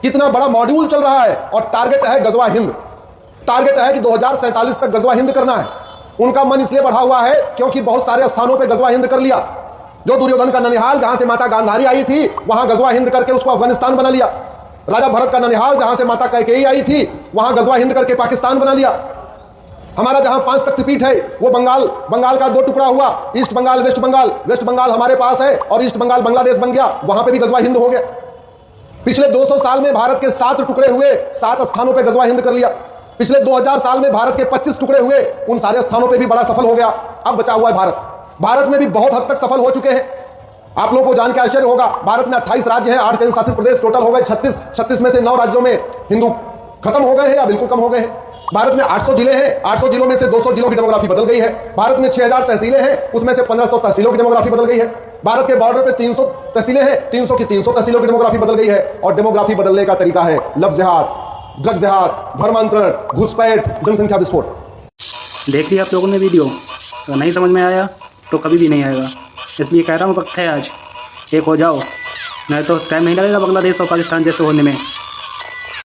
कितना बड़ा मॉड्यूल चल रहा है, और टारगेट है गजवा हिंद। टारगेट है कि 2047 तक गजवा हिंद करना है। उनका मन इसलिए बढ़ा हुआ है क्योंकि बहुत सारे स्थानों पे गजवा हिंद कर लिया। जो दुर्योधन का ननिहाल, जहां से माता गांधारी आई थी, वहां गजवा हिंद करके उसको अफगानिस्तान बना लिया। राजा भरत का ननिहाल, जहां से माता कैकेयी आई थी, वहां गजवा हिंद करके पाकिस्तान बना लिया। हमारा जहां 5 शक्तिपीठ है वो बंगाल का 2 टुकड़ा हुआ, east Bengal, west Bengal. West Bengal हमारे पास है और ईस्ट बंगाल बांग्लादेश बन गया, वहां पे भी गजवा हिंद हो गया। पिछले 200 साल में भारत के 7 टुकड़े हुए, 7 स्थानों पे गजवा हिंद कर लिया। पिछले 2000 साल में भारत के 25 टुकड़े हुए, उन सारे स्थानों पे भी बड़ा सफल हो गया। अब बचा हुआ है भारत। भारत में भी बहुत हद तक सफल हो चुके हैं। आप लोगों को जान के आश्चर्य होगा, भारत में 28 राज्य हैं, 8 केंद्र शासित प्रदेश टोटल हो गए 36 में से 9 राज्यों में हिंदू खत्म हो गए हैं या बिल्कुल कम हो गए हैं। भारत में 800 जिले हैं, 800 जिलों में से 200 जिलों की डेमोग्राफी बदल गई है। भारत में 6000 तहसीलें हैं, उसमें से 1500 तहसीलों की डेमोग्राफी बदल गई है। भारत के बॉर्डर पे 300 तहसीलें हैं, 300 की 300 तहसीलों की डेमोग्राफी बदल गई है। और डेमोग्राफी बदलने का तरीका है लव जिहाद, ड्रग जिहाद, धर्मांतरण, घुसपैठ, जनसंख्या विस्फोट। देख लिया आप लोगों ने वीडियो, तो नहीं समझ में आया तो कभी भी नहीं आएगा। इसलिए कह रहा हूँ वक्त है आज एक हो जाओ, नहीं तो टाइम नहीं लगेगा बांग्लादेश और पाकिस्तान जैसे होने में।